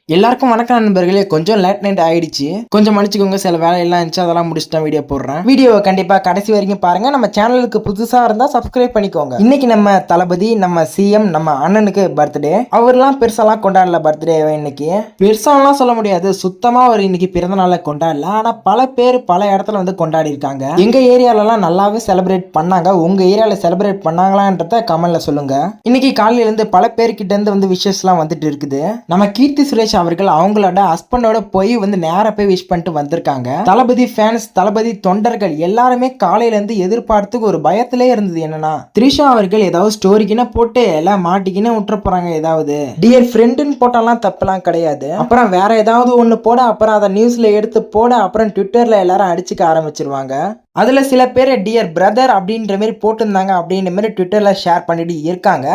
எல்லாருக்கும் வணக்கம் நண்பர்களே. கொஞ்சம் லேட் நைட் ஆயிடுச்சு, கொஞ்சம் மன்னிச்சுக்கோங்க. சில வேலை எல்லாம் இருந்துச்சு, அதெல்லாம் முடிச்சுட்டு வீடியோ போடுறேன். வீடியோவை கண்டிப்பா கடைசி வரைக்கும் பாருங்க. நம்ம சேனலுக்கு புதுசா இருந்தா சப்ஸ்கிரைப் பண்ணிக்கோங்க. இன்னைக்கு நம்ம தளபதி, நம்ம சிஎம், நம்ம அண்ணனுக்கு பர்த்டே. அவர்லாம் பெருசாலாம் கொண்டாடல பர்த்டே. இன்னைக்கு பெருசாலாம் சொல்ல முடியாது, சுத்தமா அவர் இன்னைக்கு பிறந்த நாளை கொண்டாடல. ஆனா பல பேர் பல இடத்துல வந்து கொண்டாடி இருக்காங்க. எங்க ஏரியாலலாம் நல்லாவே செலிப்ரேட் பண்ணாங்க. உங்க ஏரியால செலிப்ரேட் பண்ணாங்களான்றத கமெண்ட்ல சொல்லுங்க. இன்னைக்கு காலையில இருந்து பல பேர்கிட்ட இருந்து வந்து விஷஸ் எல்லாம் வந்துட்டு இருக்குது. நம்ம கீர்த்தி சுரேஷ் அவர்கள் அவங்களோட ஹஸ்பண்டோட போய் வந்து நேரா போய் விஷ் பண்ணிட்டு வந்திருக்காங்க. தளபதி ஃபேன்ஸ், தளபதி தொண்டர்கள் எல்லாருமே காலையில இருந்து எதிர்பார்த்து ஒரு பயத்திலே இருந்தது. என்னன்னா த்ரிஷா அவர்கள் ஏதாவது ஸ்டோரிக்குன்னு போட்டு எல்லாம் மாட்டிக்கின்னு விட்டுற போறாங்க. ஏதாவது டியர் ஃப்ரெண்டுன்னு போட்டாலாம் தப்பெல்லாம் கிடையாது. அப்புறம் வேற ஏதாவது ஒண்ணு போட, அப்புறம் அதை நியூஸ்ல எடுத்து போட, அப்புறம் ட்விட்டர்ல எல்லாரும் அடிச்சுக்க ஆரம்பிச்சிருவாங்க. அதுல சில பேர் டியர் பிரதர் அப்படின்ற மாதிரி போட்டிருந்தாங்க, அப்படின்ற மாதிரி ட்விட்டர்ல ஷேர் பண்ணிட்டு இருக்காங்க.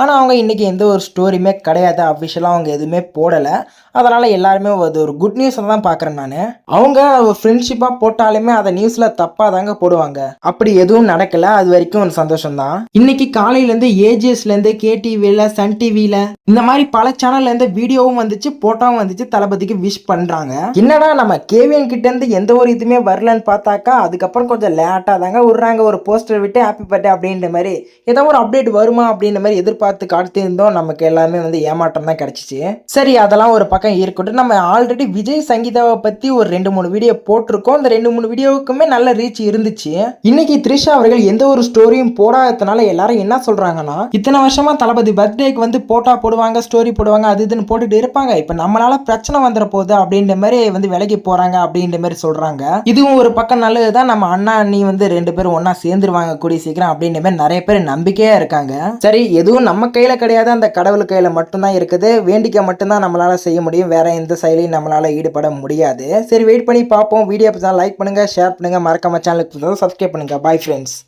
ஆனால் அவங்க இன்றைக்கி எந்த ஒரு ஸ்டோரியுமே கிடையாது, அஃபிஷியலாக அவங்க எதுவுமே போடலை. அதனால் எல்லாருமே அது ஒரு குட் நியூஸை தான் பார்க்குறேன் நான். அவங்க ஃப்ரெண்ட்ஷிப்பாக போட்டாலுமே அதை நியூஸில் தப்பாக தாங்க போடுவாங்க. அப்படி எதுவும் நடக்கலை, அது வரைக்கும் ஒரு சந்தோஷம் தான். இன்னைக்கு காலையிலேருந்து ஏஜிஎஸ்லேருந்து கேடிவியில், சன் டிவியில், இந்த மாதிரி பல சேனல்லேருந்து வீடியோவும் வந்துச்சு, போட்டோவும் வந்துச்சு, தளபதிக்கு விஷ் பண்ணுறாங்க. என்னடா நம்ம கேவிஎன் கிட்டேருந்து எந்த ஒரு இதுவுமே வரலன்னு பார்த்தாக்கா அதுக்கப்புறம் கொஞ்சம் லேட்டாக தாங்க விட்றாங்க. ஒரு போஸ்டர் விட்டு ஹாப்பி பர்த்டே அப்படின்ற மாதிரி ஏதோ ஒரு அப்டேட் வருமா அப்படின்ற மாதிரி எதிர்பார்த்து காத்திருந்தோம். நமக்கு எல்லாமே வந்து ஏமாற்றம் தான் கிடைச்சிச்சு. சரி, அதெல்லாம் ஒரு பக்கம் இருக்கட்டும். நம்ம ஆல்ரெடி விஜய் சங்கீதாவை பற்றி ஒரு 2-3 வீடியோ போட்டிருக்கோம். அந்த 2-3 வீடியோவுக்குமே நல்ல ரீச் இருந்துச்சு. இன்னைக்கு த்ரிஷா அவர்கள் எந்த ஒரு ஸ்டோரியும் போடாததுனால எல்லாரும் என்ன சொல்றாங்கன்னா, இத்தனை வருஷமா தளபதி பர்த்டேக்கு வந்து போட்டா போடுவாங்க, ஸ்டோரி போடுவாங்க, அது இதுன்னு போட்டுட்டு இருப்பாங்க, இப்ப நம்மளால பிரச்சனை வந்துட போகுது அப்படின்ற மாதிரி வந்து விலகி போறாங்க அப்படின்ற மாதிரி சொல்றாங்க. இதுவும் ஒரு பக்கம் நல்லதுதான். நம்ம அண்ணா அண்ணி வந்து 2 பேரும் ஒன்னா சேர்ந்துருவாங்க கூடிய சீக்கிரம் அப்படின்ற மாதிரி நிறைய பேர் நம்பிக்கையா இருக்காங்க. சரி, எதுவும் நம்ம கையில கிடையாது, அந்த கடவுள் கையில மட்டும்தான் இருக்குது. வேண்டிக்க மட்டும்தான் நம்மளால செய்ய முடியும், வேற எந்த செயலையும் நம்மளால ஈடுபட முடியாது. சரி, வெயிட் பண்ணி பார்ப்போம். வீடியோ லைக் பண்ணுங்க, ஷேர் பண்ணுங்க, மறக்காம சேனலுக்கு சப்ஸ்கிரைப் பண்ணுங்க. Bye friends.